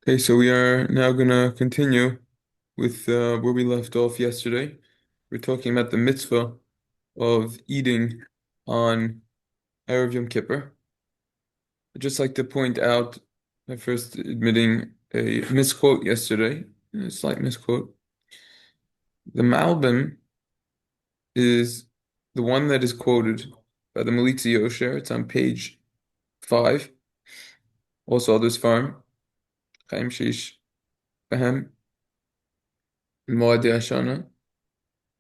Okay, so we are now gonna continue with where we left off yesterday. We're talking about the mitzvah of eating on Erev Yom Kippur. I'd just like to point out, by first admitting a misquote yesterday, a slight misquote. The Malbim is the one that is quoted by the Melitzi Yosher. It's on page 5. Also, others farm, Chaim Sheish Behem, Moed Yashana,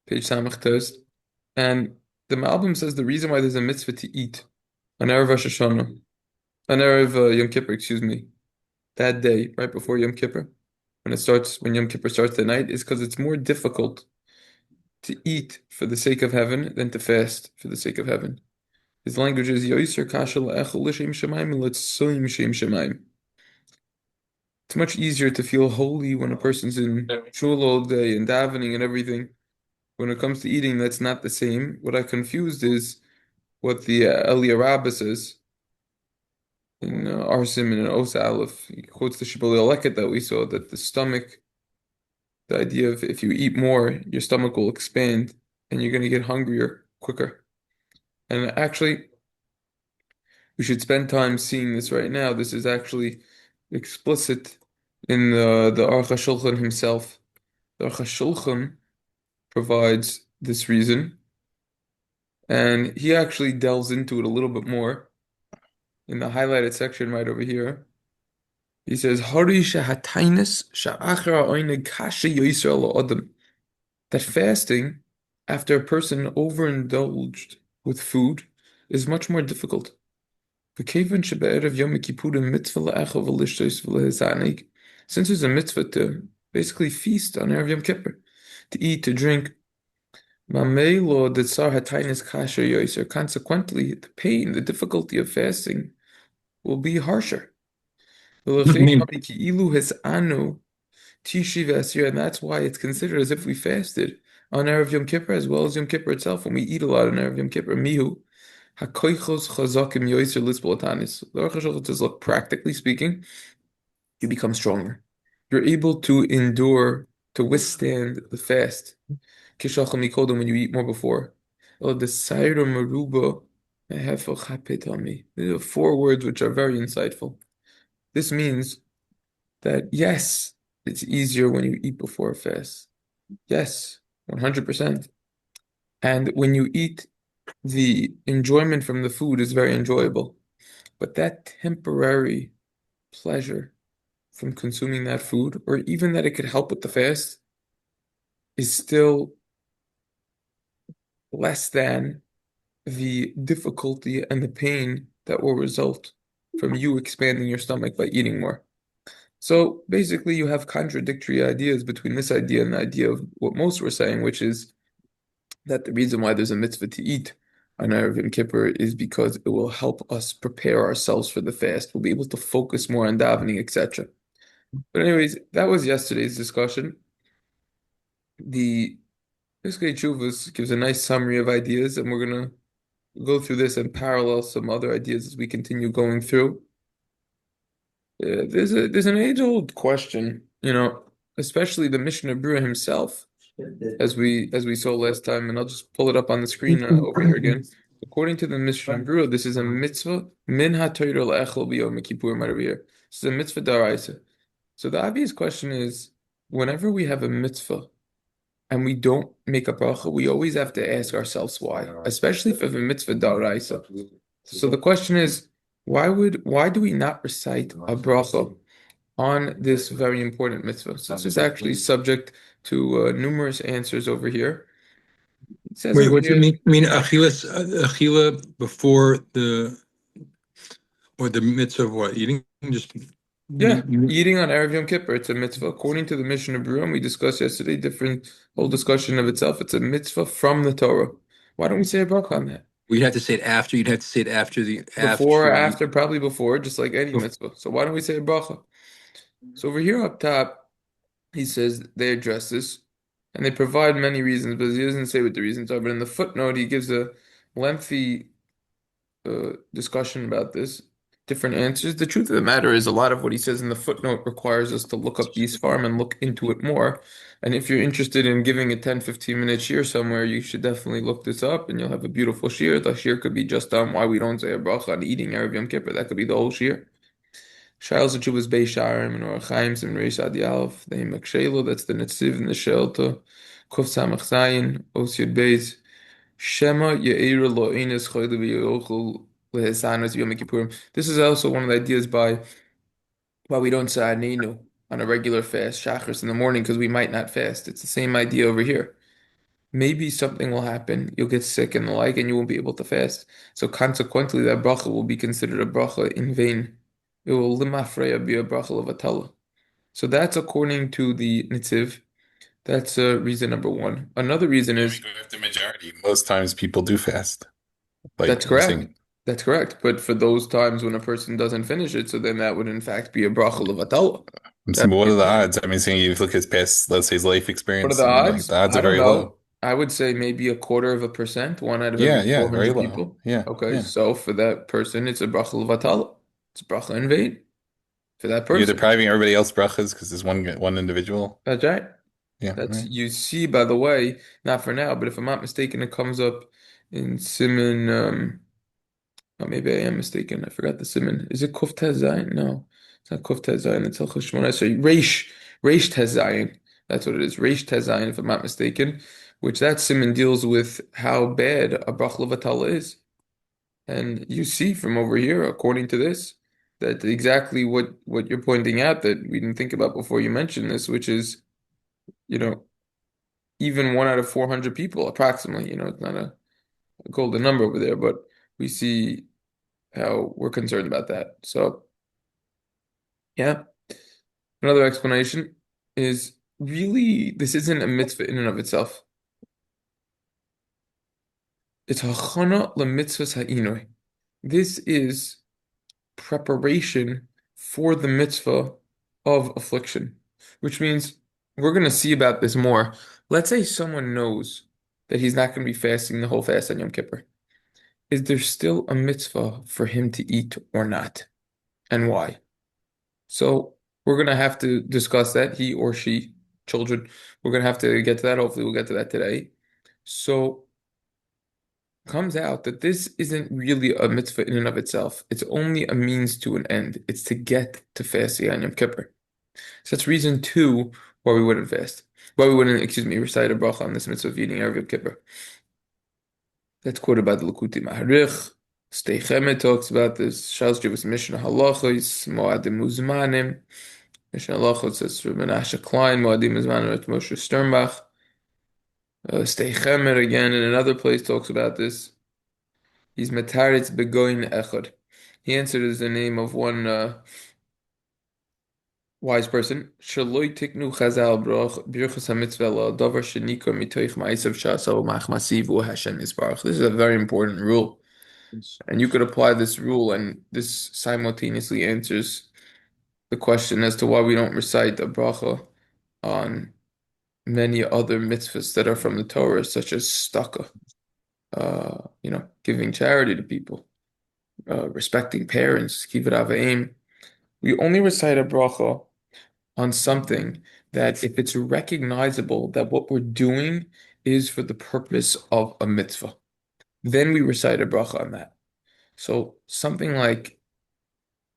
page Samach Test. And the Malbim says the reason why there's a mitzvah to eat on Erev Rosh Hashanah, on Erev Yom Kippur, excuse me, that day, right before Yom Kippur, when Yom Kippur starts the night, is because it's more difficult to eat for the sake of heaven than to fast for the sake of heaven. His language is Yoiser Kasha La'echel L'Shem Shemaim L'Tsoim Shem Shemaim. It's much easier to feel holy when a person's in shul all day and davening and everything. When it comes to eating, that's not the same. What I confused is what the Eliya Rabbah says in Arsim and in Os Aleph. He quotes the Shibbolei Leket that we saw, that the stomach, the idea of if you eat more, your stomach will expand and you're going to get hungrier quicker. And actually, we should spend time seeing this right now. This is actually explicit in the Aruch HaShulchan himself. The Aruch HaShulchan provides this reason, and he actually delves into it a little bit more in the highlighted section right over here. He says, "Hari shehatainis sha'achar ha'oineg kasha yoyser la'odem." That fasting, after a person overindulged with food, is much more difficult. V'kevan shebe'erev Yom Kippurim mitzvah la'echel v'lishtos v'lehizanig. Since there's a mitzvah to basically feast on Erev Yom Kippur, to eat, to drink, Mamelo detzar hatainis kasha yoyser. Consequently, the pain, the difficulty of fasting will be harsher. I mean, Tishi Vesir, and that's why it's considered as if we fasted on Erev Yom Kippur as well as Yom Kippur itself. When we eat a lot on Erev Yom Kippur, mihu hakoichos chazakim yoiser lisbolatanis. The Aruch HaShulchan says, look, practically speaking, you become stronger. You're able to endure, to withstand the fast. Kishacham mikodem, when you eat more before. The sayra maruba mehefel chapet on me. These are 4 words which are very insightful. This means that yes, it's easier when you eat before a fast. Yes, 100%. And when you eat, the enjoyment from the food is very enjoyable. But that temporary pleasure from consuming that food, or even that it could help with the fast, is still less than the difficulty and the pain that will result from you expanding your stomach by eating more. So basically, you have contradictory ideas between this idea and the idea of what most were saying, which is that the reason why there's a mitzvah to eat on Erev Yom Kippur is because it will help us prepare ourselves for the fast. We'll be able to focus more on davening, etc. But anyways, that was yesterday's discussion. The Piskei Teshuvos gives a nice summary of ideas, and we're gonna go through this and parallel some other ideas as we continue going through. There's an age-old question, especially the Mishnah Berurah himself, as we saw last time, and I'll just pull it up on the screen over here again. According to the Mishnah Berurah, this is a mitzvah min haTorah le'echel b'yom Kippur right over here. This is a mitzvah daraisa. So the obvious question is, whenever we have a mitzvah and we don't make a bracha, we always have to ask ourselves why, especially if we have a mitzvah daraisa. So the question is, why do we not recite a bracha on this very important mitzvah? So this is actually subject to numerous answers over here. It says wait, over what's it here, mean? I mean, achila before or the mitzvah of what? Eating? Just yeah, mean, eating on Erev Yom Kippur, it's a mitzvah. According to the Mishnah Berurah, we discussed yesterday, different whole discussion of itself. It's a mitzvah from the Torah. Why don't we say a bracha on that? you'd have to say it after. You'd have to say it Before after or you. after, probably before, just like any mitzvah. So why don't we say a bracha? So over here up top, he says they address this, and they provide many reasons, but he doesn't say what the reasons are. But in the footnote, he gives a lengthy discussion about this. different answers. The truth of the matter is, a lot of what he says in the footnote requires us to look up these farm and look into it more. And if you're interested in giving a 10-15 minute shear somewhere, you should definitely look this up and you'll have a beautiful shear. The shear could be just on why we don't say a bracha on eating Erev Yom Kippur. That could be the whole shear. Shailes Chuvas Bei Sharim and Orachaim Sim Reish Ad Yalef. They Makshelo, that's the Netziv and the Shelta. Kuf Samach Zayin, Os Yud Beis. Shema Ye'ira Lo Eines Choyle V'Yochel Lehesanas Yom Kippurim. This is also one of the ideas by why we don't say Anenu on a regular fast, Shachris in the morning, because we might not fast. It's the same idea over here. Maybe something will happen, you'll get sick and the like, and you won't be able to fast. So consequently, that bracha will be considered a bracha in vain. It will limafreya be a bracha of atala. So that's according to the Nitziv. That's reason number one. Another reason There we is go with the majority. Most times people do fast. that's Like I'm correct. saying, That's correct. But for those times when a person doesn't finish it, so then that would in fact be a bracha of atala. but That what are the odds? I mean, saying you look at his past, let's say his life What are experience, the and like odds? the odds I are don't very low. know. I would say maybe a quarter of a percent, one out of every Yeah, yeah, very 400 low. people. Yeah, Okay, yeah. so for that person, it's a bracha levatala. It's a bracha in vain for that You're person. depriving everybody else brachas because there's one individual. That's right. Yeah, That's right. you see, by the way, not for now, but if I'm not mistaken, it comes up in Simon. Oh, maybe I am mistaken. I forgot the Simon. Is it Kuf Tez Zayin? No, it's not Kuf Tez Zayin. It's Hilchos Shmona. Sorry, Reish Tez Zayin. That's what it is. Reish Tez Zayin, if I'm not mistaken. Which that Simon deals with how bad a Brach Levatala is. And you see from over here, according to this, that exactly what you're pointing out that we didn't think about before you mentioned this, which is, you know, even one out of 400 people, approximately, it's not a golden number over there, but we see how we're concerned about that. So, yeah. Another explanation is really this isn't a mitzvah in and of itself. It's hachana lemitzvahs ha'inoi. This is preparation for the mitzvah of affliction, which means we're going to see about this more. Let's say someone knows that he's not going to be fasting the whole fast on Yom Kippur. Is there still a mitzvah for him to eat or not? And why? So we're going to have to discuss that, he or she, children. We're going to have to get to that. Hopefully, we'll get to that today. So comes out that this isn't really a mitzvah in and of itself. It's only a means to an end. It's to get to fasting on Yom Kippur. So that's reason two why we wouldn't fast. Why we wouldn't, excuse me, recite a bracha on this mitzvah of eating Erev Yom Kippur. That's quoted by the Likutei Maharich. Stei Chemet talks about this. Shas Jivas Mishnah Halachos, Moadim Uzmanim. Mishnah Halachos says Rabbi Menashe Klein, Moadim Uzmanim at Moshe Sternbach. Stei Chemet again in another place talks about this. He's Metaritz Begoin Echad. He answered as the name of one wise person. Shaloi tiknu chazal birchas hamitzvah la davar shenika mitoich ma'asav shasal machmasiv Hashem Yisbarach. This is a very important rule, and you could apply this rule, and this simultaneously answers the question as to why we don't recite a bracha on many other mitzvahs that are from the Torah, such as staka, giving charity to people, respecting parents, kibbud av v'em. We only recite a bracha on something that if it's recognizable that what we're doing is for the purpose of a mitzvah, then we recite a bracha on that. So something like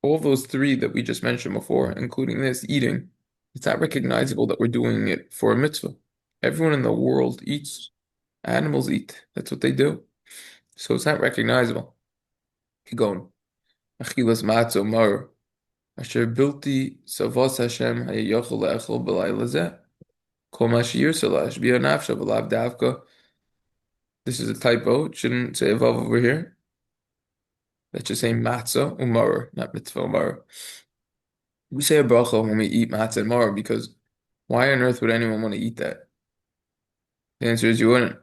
all those three that we just mentioned before, including this, eating, it's not recognizable that we're doing it for a mitzvah. Everyone in the world eats. Animals eat. That's what they do. So it's not recognizable. Keep going. Achilas matzo mar. Asher bilti savos Hashem hayochel le'echol b'layla zeh. Kol ma she'yir salash b'yo nafsha v'lav davka. This is a typo. It shouldn't say vav over here. That should say matzah umar, not mitzvah umar. We say a bracha when we eat matzah and mar because why on earth would anyone want to eat that? The answer is you wouldn't.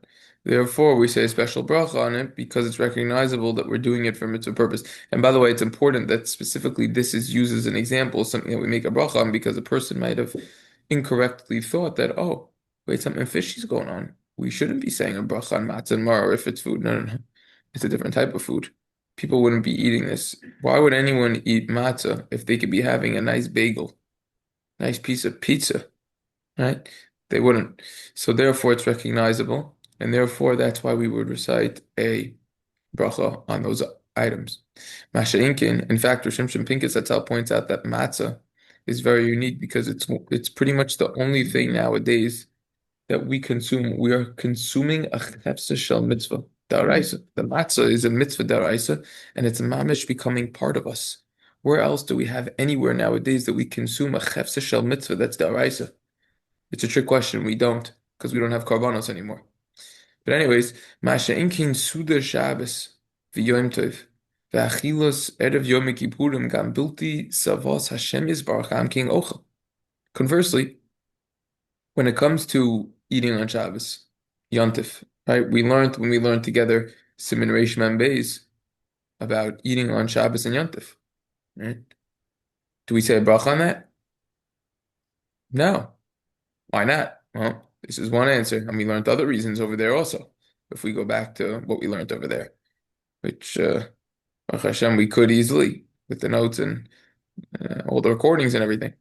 Therefore, we say a special bracha on it because it's recognizable that we're doing it for mitzvah purpose. And by the way, it's important that specifically this is used as an example, something that we make a bracha on because a person might have incorrectly thought that, oh, wait, something fishy is going on. We shouldn't be saying a bracha on matzah and mar if it's food. No, no, no. It's a different type of food. people wouldn't be eating this. Why would anyone eat matzah if they could be having a nice bagel, nice piece of pizza, right? They wouldn't. So therefore, it's recognizable, and therefore that's why we would recite a bracha on those items. Masha'inkin, in fact, Rosh Shimshon Pincus Hatzal points out that matzah is very unique because it's pretty much the only thing nowadays that we consume. We are consuming a chefsa shel mitzvah daraisa. The matzah is a mitzvah daraisa, and it's mamish becoming part of us. Where else do we have anywhere nowadays that we consume a chefsa shel mitzvah that's daraisa? It's a trick question. We don't, because we don't have karbanos anymore. But anyways, Masha Inkin Suda Shabbos v'Yom Tov v'Achilos Erev Yom Kippurim Gam Bilti Savos Hashem Yisbarach Am King Ochel. Conversely, when it comes to eating on Shabbos, Yontif, right? When we learned together Siman Reish Mem Beis about eating on Shabbos and Yontif, right? Do we say a bracha on that? No. Why not? Well, this is one answer, and we learned other reasons over there also. If we go back to what we learned over there, which Baruch Hashem, we could easily with the notes and all the recordings and everything.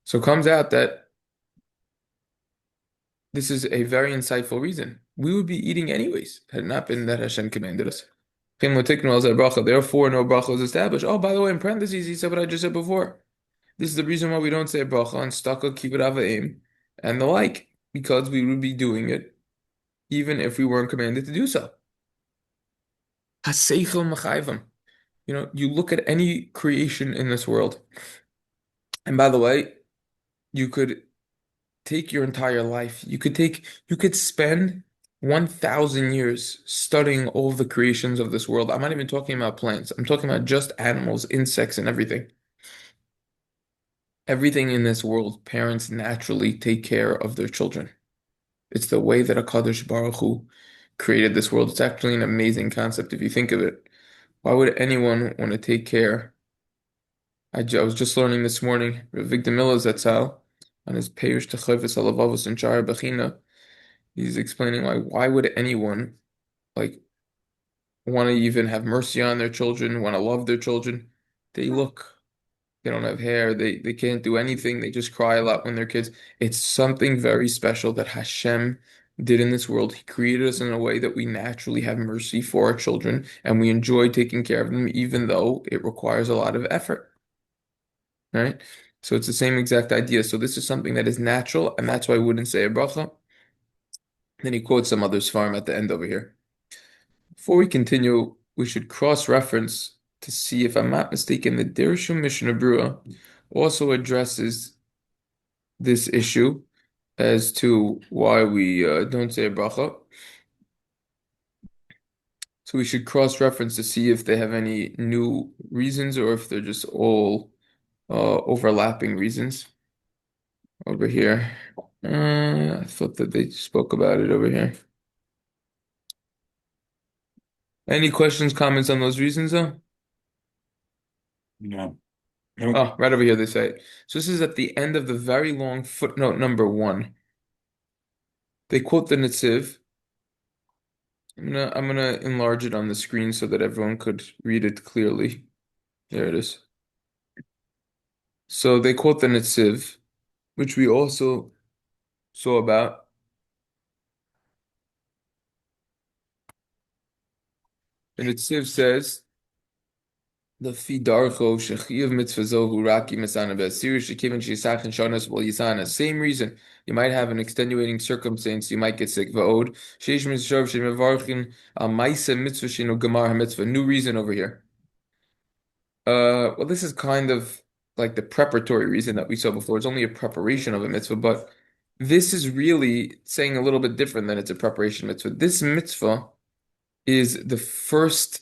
So it comes out that this is a very insightful reason. We would be eating anyways, had it not been that Hashem commanded us. Therefore, no bracha is established. Oh, by the way, in parentheses, he said what I just said before. This is the reason why we don't say bracha on staka, kibbud avim, and the like, because we would be doing it even if we weren't commanded to do so. Haseichel machayvim. You look at any creation in this world, and by the way, you could take your entire life. You could spend 1,000 years studying all of the creations of this world. I'm not even talking about plants. I'm talking about just animals, insects, and everything. Everything in this world, parents naturally take care of their children. It's the way that HaKadosh Baruch Hu created this world. It's actually an amazing concept if you think of it. Why would anyone want to take care? I was just learning this morning, Victor Miller's Zatzal, on his Peirush Techayvus Alavavos and Shara Bechina, he's explaining why would anyone like want to even have mercy on their children, want to love their children? They don't have hair, they can't do anything, they just cry a lot when they're kids. It's something very special that Hashem did in this world. He created us in a way that we naturally have mercy for our children and we enjoy taking care of them, even though it requires a lot of effort. Right? So it's the same exact idea. So this is something that is natural, and that's why I wouldn't say a bracha. Then he quotes some other svarim at the end over here. Before we continue, we should cross-reference to see if I'm not mistaken, the Dirshum Mishnah Brura also addresses this issue as to why we don't say a bracha. So we should cross-reference to see if they have any new reasons or if they're just all overlapping reasons over here. I thought that they spoke about it over here. Any questions, comments on those reasons, though? No. Oh, right over here they say. So this is at the end of the very long footnote number 1. They quote the Netziv. I'm gonna enlarge it on the screen so that everyone could read it clearly. There it is. So they quote the Netziv, which we also saw about. The Netziv says, the fidarcho shechiv mitzvah zohu raki masana be'asir shekivin shisachin shanas wal yisana. Same reason. You might have an extenuating circumstance. You might get sick. Va'od sheish mitzvah shemevarchin al ma'isa mitzvah shenu gemar mitzvah. New reason over here. Well, this is kind of like the preparatory reason that we saw before. It's only a preparation of a mitzvah, but this is really saying a little bit different than it's a preparation mitzvah. This mitzvah is the first.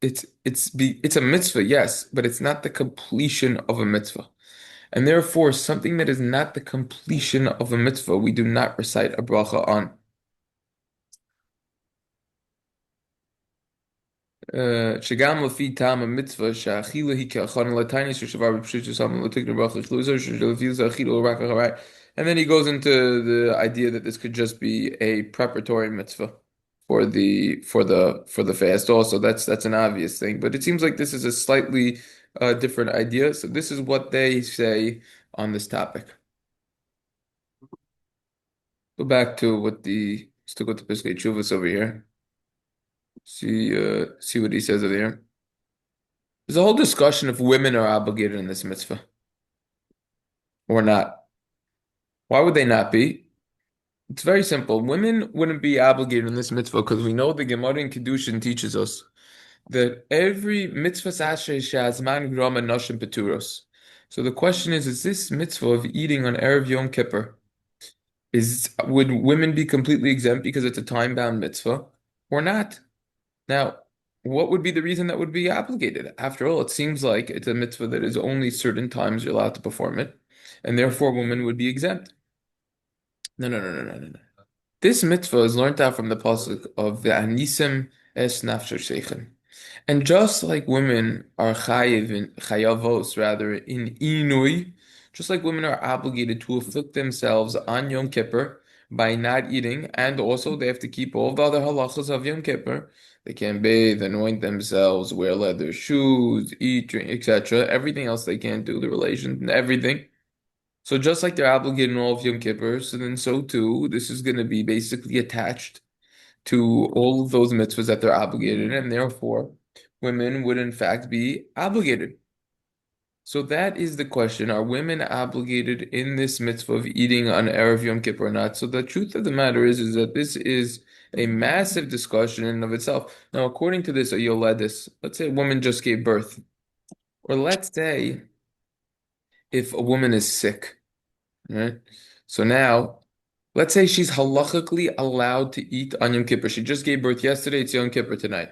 It's a mitzvah, yes, but it's not the completion of a mitzvah. And therefore, something that is not the completion of a mitzvah, we do not recite a bracha on. Shagam lafi tam a mitzvah sha'achila hi ke'achon latainis sh'shavar b'pshut sam l'tikna bracha chluzer sh'shalafil z'achila l'raka harai. And then he goes into the idea that this could just be a preparatory mitzvah for the fast also. That's an obvious thing, but it seems like this is a slightly different idea. So this is what they say on this topic. Go back to stick with the Piskei Teshuvos over here. See what he says over here. There's a whole discussion if women are obligated in this mitzvah or not. Why would they not be? It's very simple. Women wouldn't be obligated in this mitzvah because we know the Gemara in Kiddushin teaches us that every mitzvah asher shazman grama nashim peturos. So the question is this mitzvah of eating on Erev Yom Kippur, would women be completely exempt because it's a time-bound mitzvah or not? Now, what would be the reason that would be obligated? After all, it seems like it's a mitzvah that is only certain times you're allowed to perform it, and therefore women would be exempt. No, no, no, no, no, no, no. This mitzvah is learned out from the pasuk of the Anisim es nafsho sheichem. And just like women are chayavos rather in inui, just like women are obligated to afflict themselves on Yom Kippur by not eating, and also they have to keep all the other halachas of Yom Kippur. They can't bathe, anoint themselves, wear leather shoes, eat, drink, etc. Everything else they can't do, the relations and everything. So just like they're obligated in all of Yom Kippur, so then so too, this is going to be basically attached to all of those mitzvahs that they're obligated in, and therefore women would in fact be obligated. So that is the question. Are women obligated in this mitzvah of eating on Erev Yom Kippur or not? So the truth of the matter is that this is a massive discussion in and of itself. Now, according to this, a yoledis, let's say a woman just gave birth. Or let's say if a woman is sick, right? So now, let's say she's halachically allowed to eat on Yom Kippur. She just gave birth yesterday, it's Yom Kippur tonight,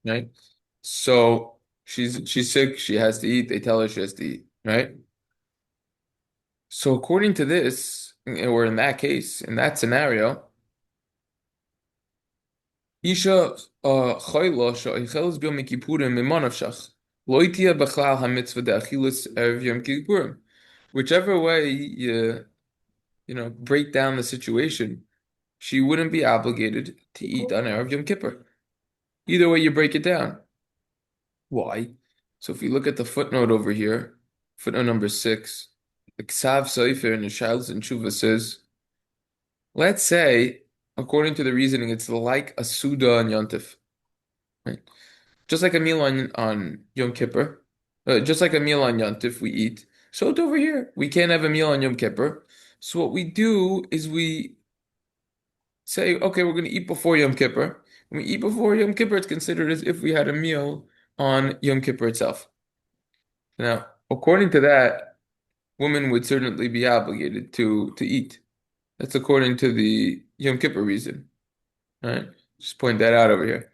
right? So she's sick, she has to eat, they tell her she has to eat, right? So according to this, or in that case, in that scenario, Isha chayla she'ocheles b'yom kippurim mimanavshach lo tiya b'chlal hamitzvah de'achilas erev Yom Kippurim. Whichever way break down the situation, she wouldn't be obligated to eat on Erev Yom Kippur. Either way you break it down. Why? So if you look at the footnote over here, footnote number 6, the Ksav Sofer in the Shilas and Tshuva says, let's say, according to the reasoning, it's like a Suda on Yontif, right? Just like a meal on Yom Kippur, just like a meal on Yontif we eat, so it's over here. We can't have a meal on Yom Kippur. So what we do is we say, okay, we're going to eat before Yom Kippur. When we eat before Yom Kippur, it's considered as if we had a meal on Yom Kippur itself. Now, according to that, women would certainly be obligated to eat. That's according to the Yom Kippur reason. All right? Just point that out over here.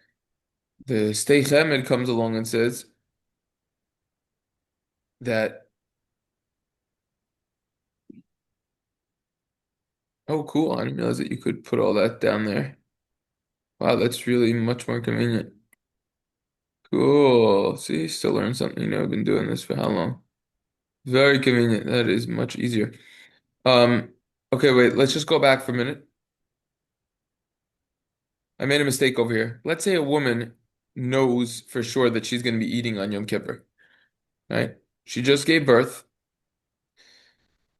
The Stei Chemed comes along and says that, oh, cool, I didn't realize that you could put all that down there. Wow, that's really much more convenient. Cool. See, still learn something. I've been doing this for how long? Very convenient. That is much easier. Um, okay, wait, let's just go back for a minute. I made a mistake over here. Let's say a woman knows for sure that she's going to be eating on Yom Kippur, right? She just gave birth,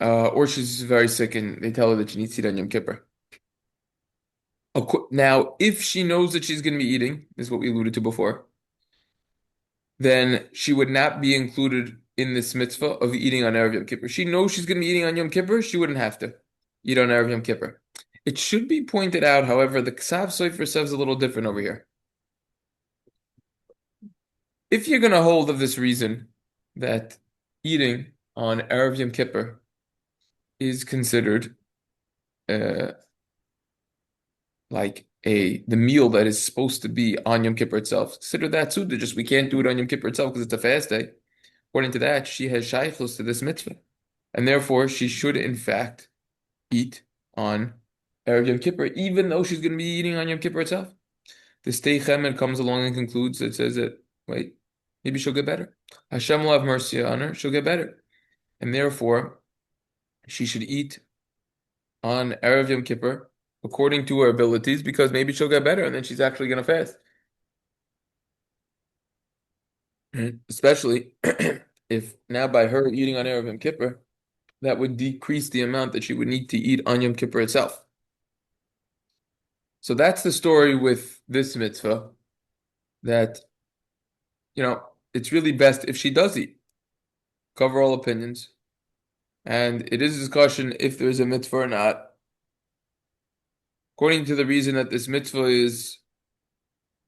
or she's very sick and they tell her that she needs to eat on Yom Kippur. Now, if she knows that she's going to be eating, this is what we alluded to before, then she would not be included in this mitzvah of eating on Erev Yom Kippur. She knows she's going to be eating on Yom Kippur, she wouldn't have to eat on Erev Yom Kippur. It should be pointed out, however, the Ksav Sofer says a little different over here. If you're going to hold of this reason that eating on Erev Yom Kippur is considered like the meal that is supposed to be on Yom Kippur itself, consider that too. Just we can't do it on Yom Kippur itself because it's a fast day. According to that, she has shaykhus to this mitzvah, and therefore she should in fact eat on Erev Yom Kippur, even though she's going to be eating on Yom Kippur itself. The Stei Chemed comes along and concludes that says that wait, maybe she'll get better. Hashem will have mercy on her; she'll get better, and therefore she should eat on Erev Yom Kippur according to her abilities, because maybe she'll get better and then she's actually going to fast. Especially if now by her eating on Erev Yom Kippur, that would decrease the amount that she would need to eat on Yom Kippur itself. So that's the story with this mitzvah, that, it's really best if she does eat. Cover all opinions. And it is a discussion if there's a mitzvah or not. According to the reason that this mitzvah is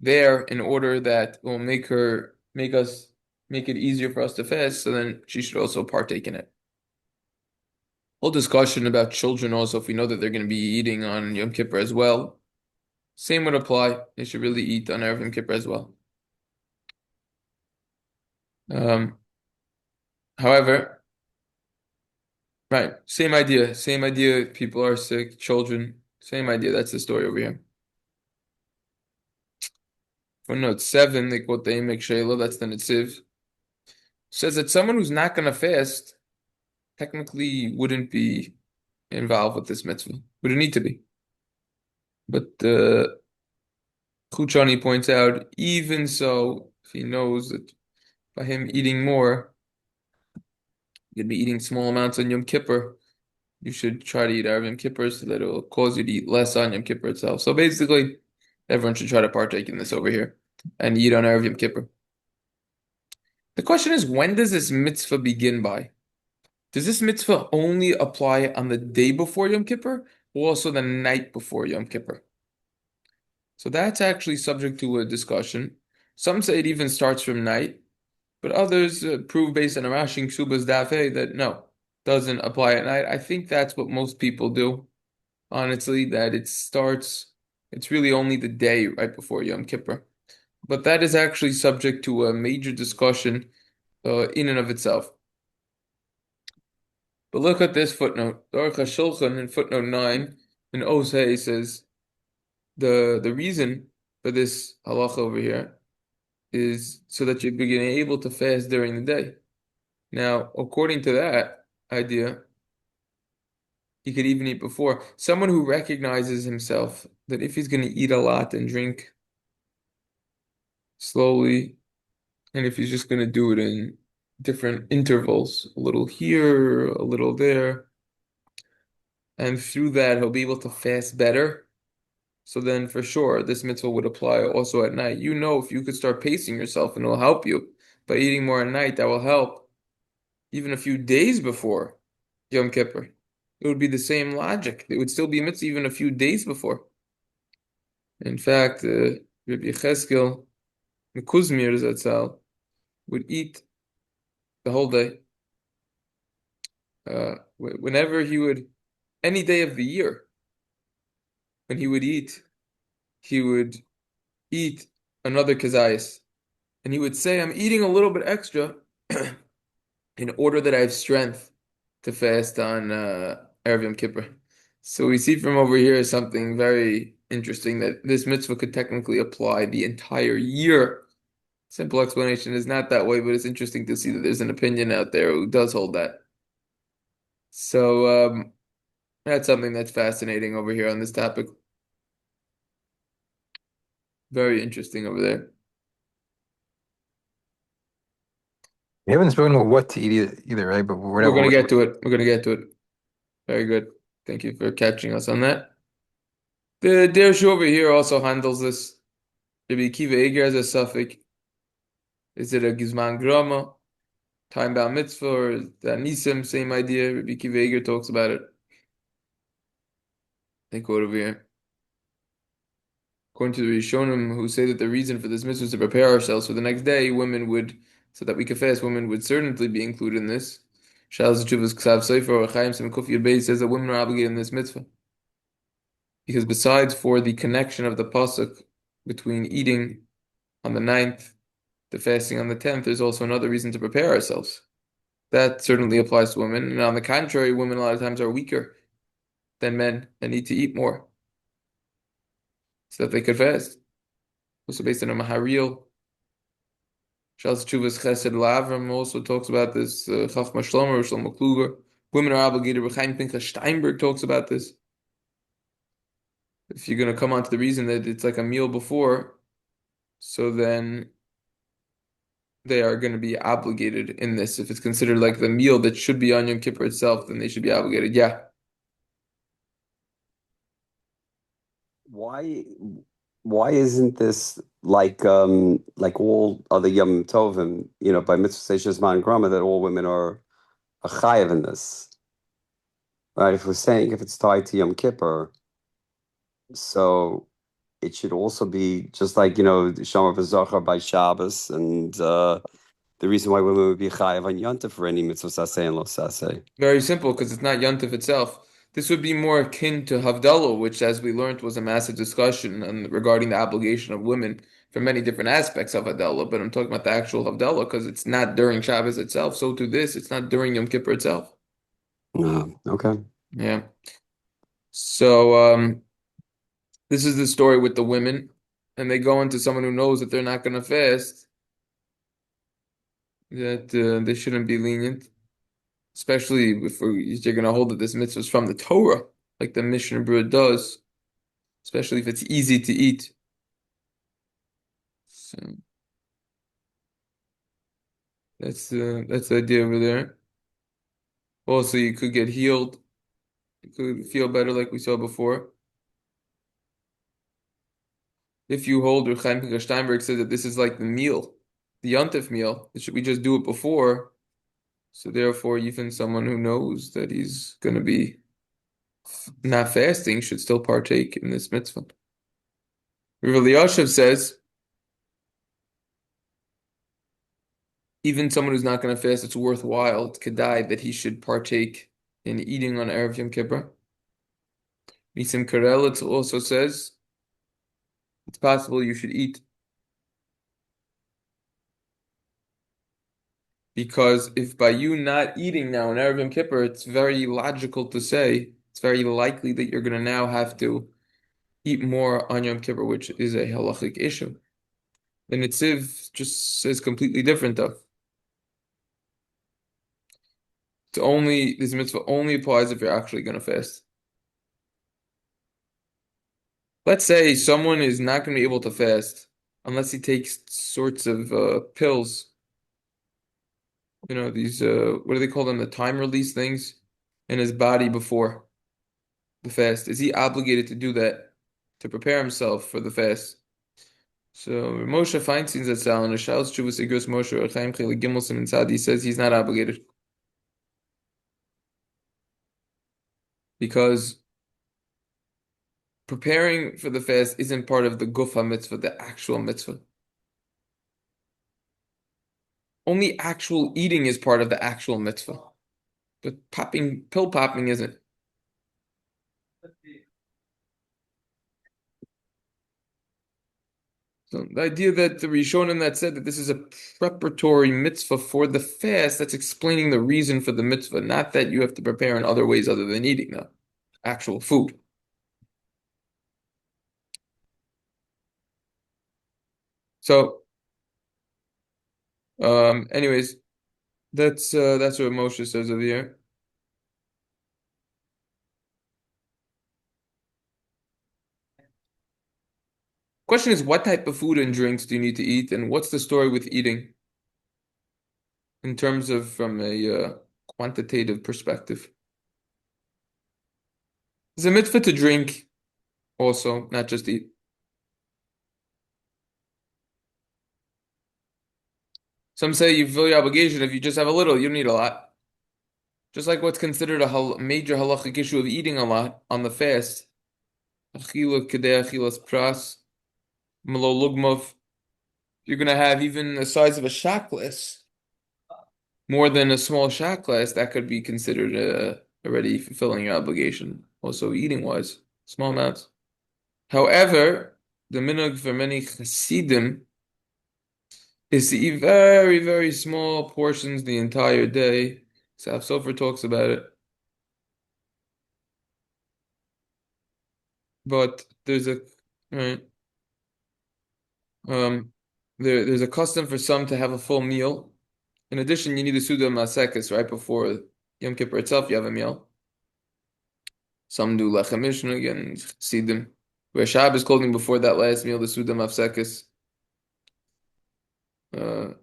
there in order that will make it easier for us to fast, so then she should also partake in it. Whole discussion about children also, if we know that they're going to be eating on Yom Kippur as well, same would apply. They should really eat on Erev Yom Kippur as well. However, right, same idea. People are sick, children, same idea. That's the story over here. For note 7, they quote the Emek Sheila, that's the Netziv, says that someone who's not going to fast technically wouldn't be involved with this mitzvah. Wouldn't need to be. But Kuchani points out, even so, if he knows that by him eating more, you'd be eating small amounts on Yom Kippur, you should try to eat Erev Yom Kippur so that it will cause you to eat less on Yom Kippur itself. So basically, everyone should try to partake in this over here and eat on Erev Yom Kippur. The question is, when does this mitzvah begin by? Does this mitzvah only apply on the day before Yom Kippur or also the night before Yom Kippur? So that's actually subject to a discussion. Some say it even starts from night, but others prove based on Rashi Ksubas Dafei that no, doesn't apply at night. I think that's what most people do, honestly, that it's really only the day right before Yom Kippur. But that is actually subject to a major discussion in and of itself. But look at this footnote. Aruch HaShulchan in footnote 9 in Osei says the reason for this halacha over here is so that you're being able to fast during the day. Now, according to that idea, he could even eat before. Someone who recognizes himself that if he's going to eat a lot and drink slowly, and if he's just going to do it in different intervals, a little here, a little there, and through that he'll be able to fast better. So then for sure, this mitzvah would apply also at night. If you could start pacing yourself and it'll help you by eating more at night, that will help even a few days before Yom Kippur. It would be the same logic. It would still be a mitzvah even a few days before. In fact, Rabbi Yecheskel Kuzmir Zatzal would eat the whole day. Whenever he would, any day of the year, when he would eat another kazayas. And he would say, I'm eating a little bit extra in order that I have strength to fast on Erev Yom Kippur. So we see from over here something very interesting, that this mitzvah could technically apply the entire year. Simple explanation is not that way, but it's interesting to see that there's an opinion out there who does hold that. So that's something that's fascinating over here on this topic. Very interesting over there. We haven't spoken about what to eat either, right? But We're going to get to it. We're going to get to it. Very good. Thank you for catching us on that. The Dershu over here also handles this. Rabbi Akiva Eger has a suffix. Is it a Gizman Grama, time-bound mitzvah, or the Nisim, same idea? Rabbi Akiva Eger talks about it. They quote over here. According to the Rishonim, who say that the reason for this mitzvah is to prepare ourselves for the next day, so that we can fast, women would certainly be included in this. Shal Zechuvas Ksav Sefer or Chaim Simon Kuf Yud Beis says that women are obligated in this mitzvah. Because besides for the connection of the pasuk between eating on the 9th, the fasting on the 10th, there's also another reason to prepare ourselves. That certainly applies to women. And on the contrary, women a lot of times are weaker than men and need to eat more so that they could fast. Also based on a Maharil. Shas Chuvas Chesed Lavram also talks about this. Chachma Shlomo, Shlomo Kluger. Women are obligated. Chaim Pinchas Steinberg talks about this. If you're gonna come onto the reason that it's like a meal before, so then they are going to be obligated in this. If it's considered like the meal that should be on Yom Kippur itself, then they should be obligated. Yeah. Why why isn't this like all other Yom Tovim, by Mitzvah Seishes Man Grama, that all women are a chayav in this? Right? If we're saying if it's tied to Yom Kippur, so it should also be just like, Shomer V'Zochar by Shabbos, and the reason why women would be chayav on Yontif for any mitzvah saseh and lo saseh. Very simple because it's not Yontif itself. This would be more akin to Havdalah, which, as we learned, was a massive discussion regarding the obligation of women for many different aspects of Havdalah. But I'm talking about the actual Havdalah because it's not during Shabbos itself. So to this, it's not during Yom Kippur itself. Okay. Yeah. So this is the story with the women, and they go into someone who knows that they're not going to fast, that they shouldn't be lenient, especially if you're going to hold that this mitzvah is from the Torah, like the Mishnah Berurah does, especially if it's easy to eat. So that's the idea over there. Also, you could get healed. You could feel better, like we saw before. If you hold, Reb Chaim Pinker Steinberg said that this is like the meal, the Yontif meal. Should we just do it before? So therefore, even someone who knows that he's going to be not fasting should still partake in this mitzvah. Rav Elyashiv says, even someone who's not going to fast, it's worthwhile, it's kedai, that he should partake in eating on Erev Yom Kippur. Nisim Karelitz also says, it's possible you should eat. Because if by you not eating now on Erev Yom Kippur, it's very logical to say, it's very likely that you're going to now have to eat more on Yom Kippur, which is a halachic issue. The Nitziv just says completely different though. This mitzvah only applies if you're actually going to fast. Let's say someone is not going to be able to fast unless he takes sorts of pills. These what do they call them? The time release things in his body before the fast. Is he obligated to do that to prepare himself for the fast? So Moshe Feinstein Zatzal in the Shalos Chuvas Igros Moshe Chaim Chili Gimelson and Sadi says he's not obligated because preparing for the fast isn't part of the gufa mitzvah, the actual mitzvah. Only actual eating is part of the actual mitzvah, but pill popping isn't. So the idea that the Rishonim that said that this is a preparatory mitzvah for the fast, that's explaining the reason for the mitzvah, not that you have to prepare in other ways other than eating the actual food. So, anyways, that's what Moshe says over here. Question is, what type of food and drinks do you need to eat, and what's the story with eating in terms of from a quantitative perspective? It's a mitzvah to drink also, not just eat. Some say you feel your obligation if you just have a little, you don't need a lot. Just like what's considered a major halachic issue of eating a lot on the fast. Achila kedei achilas pras, malo lugmov. You're going to have even the size of a shot glass, more than a small shot glass, that could be considered already fulfilling your obligation. Also eating wise, small amounts. However, the minhag for many Hasidim is to eat very, very small portions the entire day. Saf Sofer talks about it. But there's a right, there's a custom for some to have a full meal. In addition, you need a Suda Masekes right before Yom Kippur itself, you have a meal. Some do Lechem Mishnah, again, Chassidim. Where Shabbos clothing before that last meal, the Suda Mafsekis. Uh,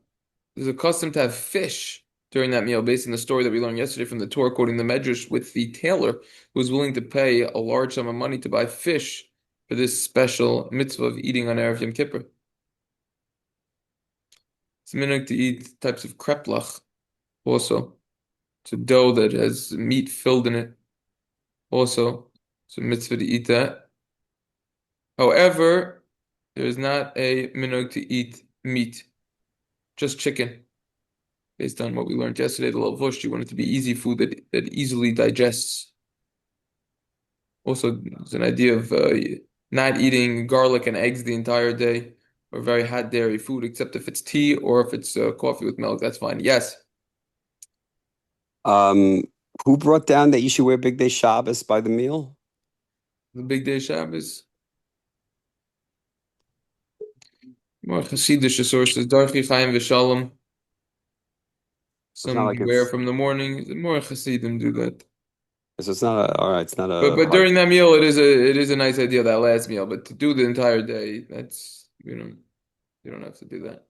there's a custom to have fish during that meal, based on the story that we learned yesterday from the Torah, quoting the Medrash, with the tailor who was willing to pay a large sum of money to buy fish for this special mitzvah of eating on Erev Yom Kippur. It's minhag to eat types of kreplach also. It's a dough that has meat filled in it. Also, it's a mitzvah to eat that. However, there is not a minhag to eat meat, just chicken. Based on what we learned yesterday, the Lavush, you want it to be easy food that easily digests. Also, there's an idea of not eating garlic and eggs the entire day, or very hot dairy food, except if it's tea or if it's coffee with milk. That's fine. Yes, Who brought down that you should wear Big Day Shabbos by the meal? the big day Shabbos. More Hasidic sources, Darchi Chaim V'Shalom. It's not Some like beware it's from the morning. More Hasidim do that. so it's not a all right. It's not But a hard. during that meal, it is a nice idea, that last meal. But to do the entire day, that's you don't have to do that.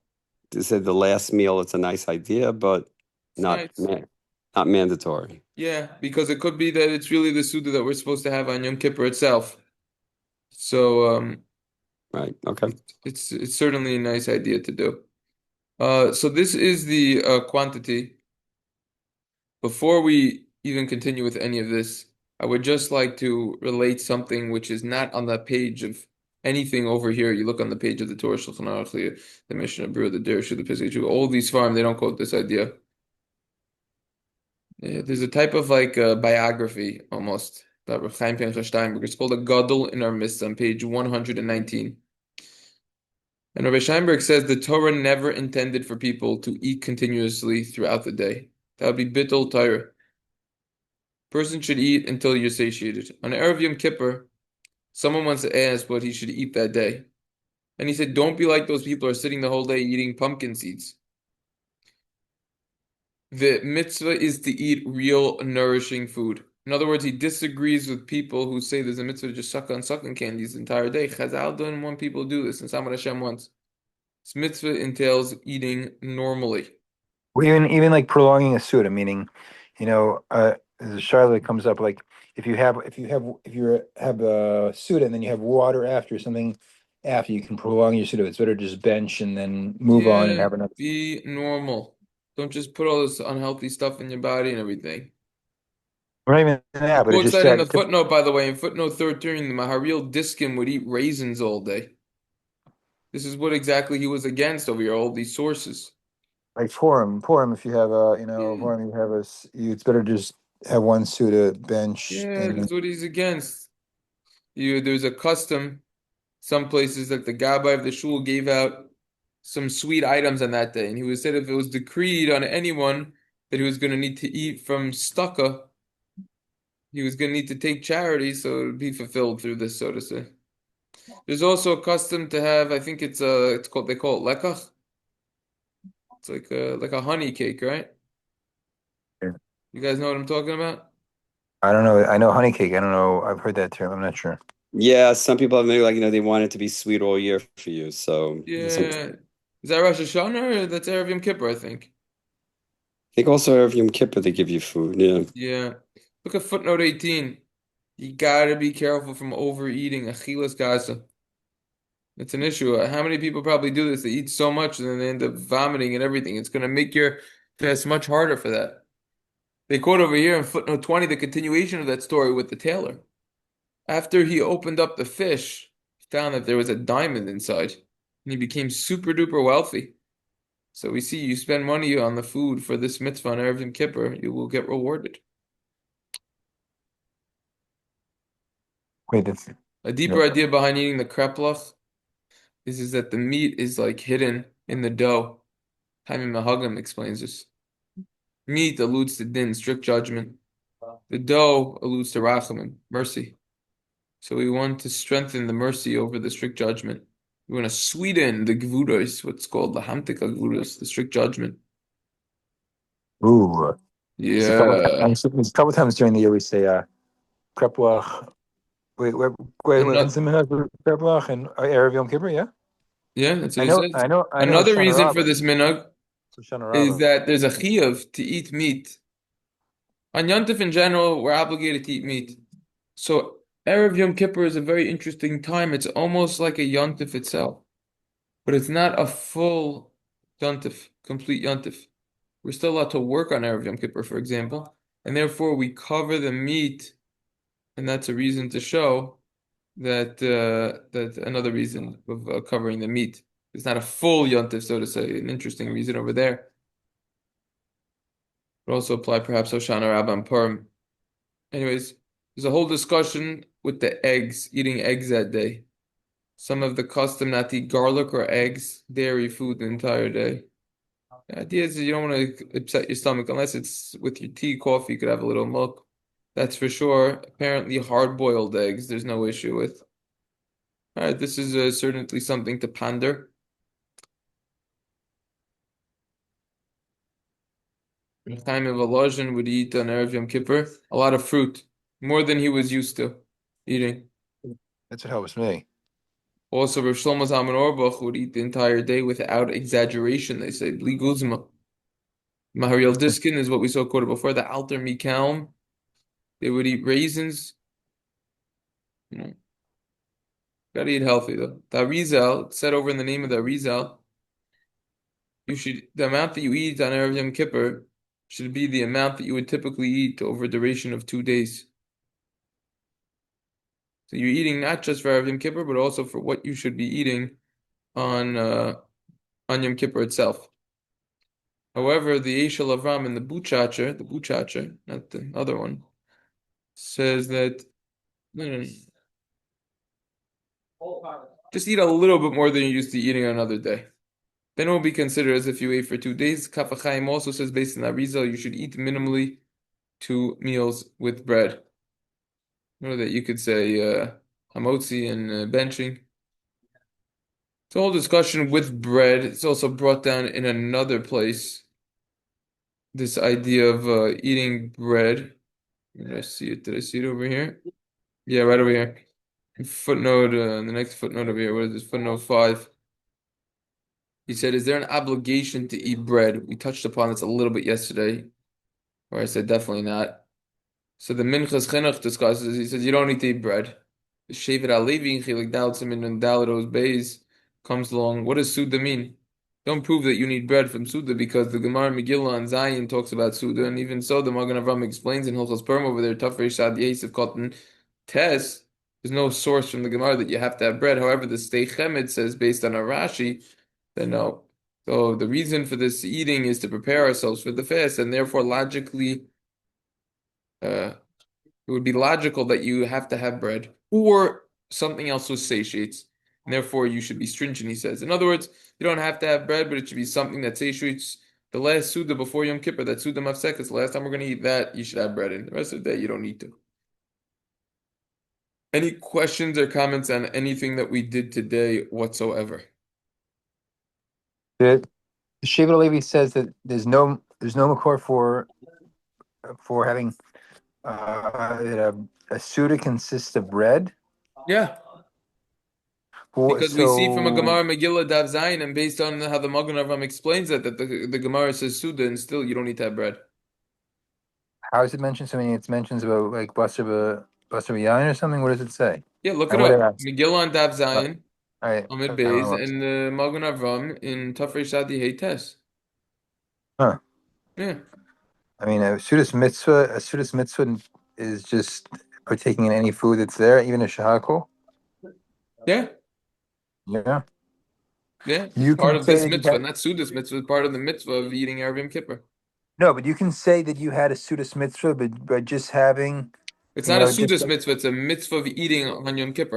To say the last meal, it's a nice idea, but It's not nice. not mandatory. Yeah, because it could be that it's really the Suda that we're supposed to have on Yom Kippur itself. So Right. Okay. it's certainly a nice idea to do. So this is the quantity. Before we even continue with any of this, I would just like to relate something which is not on the page of anything over here. You look on the page of the Torah Shulchan Aruch, the Mishnah Berurah, the Dershu, the Pesach Shuv, all these farm, they don't quote this idea. Yeah, there's a type of like biography almost about Reb Chaim Pinchas Steinberg. It's called a Gadol in our midst on page 119. And Rabbi Steinberg says the Torah never intended for people to eat continuously throughout the day. That would be bittul Torah. Person should eat until you're satiated. On Erev Yom Kippur, someone once asked what he should eat that day. And he said, don't be like those people who are sitting the whole day eating pumpkin seeds. The mitzvah is to eat real, nourishing food. In other words, he disagrees with people who say there's a mitzvah to just suck on sucking candies the entire day. Chazal don't want people to do this, and Samar Hashem wants. This mitzvah entails eating normally. Or even like prolonging a suda, meaning, there's a shayla that comes up like if you have a suda and then you have water after something after, you can prolong your suda. It's better to just bench and then move on and Yeah, have another. be normal. Don't just put all this unhealthy stuff in your body and everything. Not even He that, but it's quotes just that in the footnote, by the way. In footnote 13, the Maharil Diskin would eat raisins all day. This is what exactly he was against over here, all these sources. like Purim. If you have Yeah, Purim, it's better to just have one suda bench yeah, and that's what he's against. There's a custom, some places that the Gabbai of the shul gave out some sweet items on that day, and he was said if it was decreed on anyone that he was going to need to eat from stucca, he was going to need to take charity, so it would be fulfilled through this, so to say. There's also a custom to have, I think it's called, they call it lekach. It's like a honey cake, right? You guys know what I'm talking about? I don't know. I know honey cake. I don't know. I've heard that term. I'm not sure. Yeah, some people have maybe like they want it to be sweet all year for you. So I Yeah. Is that Rosh Hashanah or that's Erev Yom Kippur, I think? think also every Yom Kippur they give you food. Yeah. Yeah. Look at footnote 18. You gotta be careful from overeating. Achilas Gaza. It's an issue. How many people probably do this? They eat so much and then they end up vomiting and everything. It's gonna make your fast much harder for that. They quote over here in footnote 20 the continuation of that story with the tailor. After he opened up the fish, he found that there was a diamond inside, and he became super duper wealthy. So we see you spend money on the food for this mitzvah on Erev Yom Kippur, you will get rewarded. Wait, that's A deeper no. idea behind eating the kreplach is that the meat is like hidden in the dough. Haimim Mahagam explains this. Meat alludes to din, strict judgment. The dough alludes to rachamim, mercy. So we want to strengthen the mercy over the strict judgment. We want to sweeten the gvuros, what's called the hamtika gvuros, the strict judgment. Ooh. So Yeah. a couple times during the year we say kreplach Another, when's the minhag for Terblach and Erev Yom Kippur? Yeah, yeah, that's what I he know, says. I know, I know. Another Shana reason for Rabbah, this minhag Shana is Rabbah. that there's a chiyuv to eat meat. On Yontif in general, we're obligated to eat meat. So Erev Yom Kippur is a very interesting time. It's almost like a Yontif itself, but it's not a full Yontif, complete Yontif. We're still allowed to work on Erev Yom Kippur, for example, and therefore we cover the meat, and that's a reason to show that another reason of covering the meat. It's not a full Yontif, so to say. An interesting reason over there. Would also apply perhaps Hoshana Rabbah and Purim. Anyways, there's a whole discussion with the eggs, eating eggs that day. Some of the custom not to eat garlic or eggs, dairy food the entire day. The idea is that you don't want to upset your stomach unless it's with your tea, coffee, you could have a little milk. That's for sure. Apparently, hard-boiled eggs, there's no issue with. All right, this is certainly something to ponder. Chaim of Volozhin would eat on Erev Yom Kippur a lot of fruit, more than he was used to eating. That's what helps me. Also, Rav Shlomo Zalman Auerbach would eat the entire day without exaggeration. They say bli guzma. Mahariel Diskin is what we saw quoted before. The Alter Mikalm, they would eat raisins. You know, gotta eat healthy though. The Arizal, it said over in the name of the Arizal, the amount that you eat on Erev Yom Kippur should be the amount that you would typically eat over a duration of 2 days. So you're eating not just for Erev Yom Kippur, but also for what you should be eating on Yom Kippur itself. However, the Eshel Avram and the Buchacher, not the other one, says that no, just eat a little bit more than you used to eating on another day. Then it will be considered as if you ate for 2 days. Kaf HaChaim also says, based on Arizal, you should eat minimally 2 meals with bread. You know that you could say hamotzi and benching. It's a whole discussion with bread. It's also brought down in another place. This idea of eating bread. Did I see it? Did I see it over here? Yeah, right over here. Footnote, the next footnote over here. What is this? Footnote 5. He said, is there an obligation to eat bread? We touched upon this a little bit yesterday, where I said definitely not. So the Minchas Chinuch discusses, he says, you don't need to eat bread. The Shevet HaLevi, Chilik Dalet Simin and Dalet Beis comes along. What does Suda mean? Don't prove that you need bread from Suda because the Gemara Megillah and Zion talks about Suda, and even so, the Magen Avraham explains in Hilchos Purim over there, Tafrei Shad Yesef Cotton Tes, there's no source from the Gemara that you have to have bread. However, the Stei Chemed says, based on a Rashi, then no. So the reason for this eating is to prepare ourselves for the fast, and therefore logically, it would be logical that you have to have bread or something else which satiates. And therefore, you should be stringent, he says. In other words, you don't have to have bread, but it should be something that satiates. The last Suda before Yom Kippur, that Suda Mafsek, the last time we're going to eat that, you should have bread in. The rest of the day, you don't need to. Any questions or comments on anything that we did today whatsoever? The Shevet Levi says that there's no makor for having that a Suda consists of bread. Yeah, because we see from a Gemara Megillah Dav Zayin, and based on how the Magen Avraham explains it, that the Gemara says Suda, and still you don't need to have bread. How is it mentioned? So many it's mentions about like Basar Yain or something. What does it say? Yeah, look And it what up. I asked. Megillah on Dav All Zayin, right. Amid I Beis, looked. and Magen Avraham in Tafrei Shadi Hey Tes. Huh. Yeah, I mean, a Sudas mitzvah is just partaking in any food that's there, even a shahakol. yeah, Yeah. yeah. It's You part can of say this that you mitzvah, had not Suda's mitzvah. It's part of the mitzvah of eating Erev Yom Kippur. no, but you can say that you had a Sudas mitzvah, but by just having, It's you not a know, just Suda's mitzvah. It's a mitzvah of eating on Yom Kippur.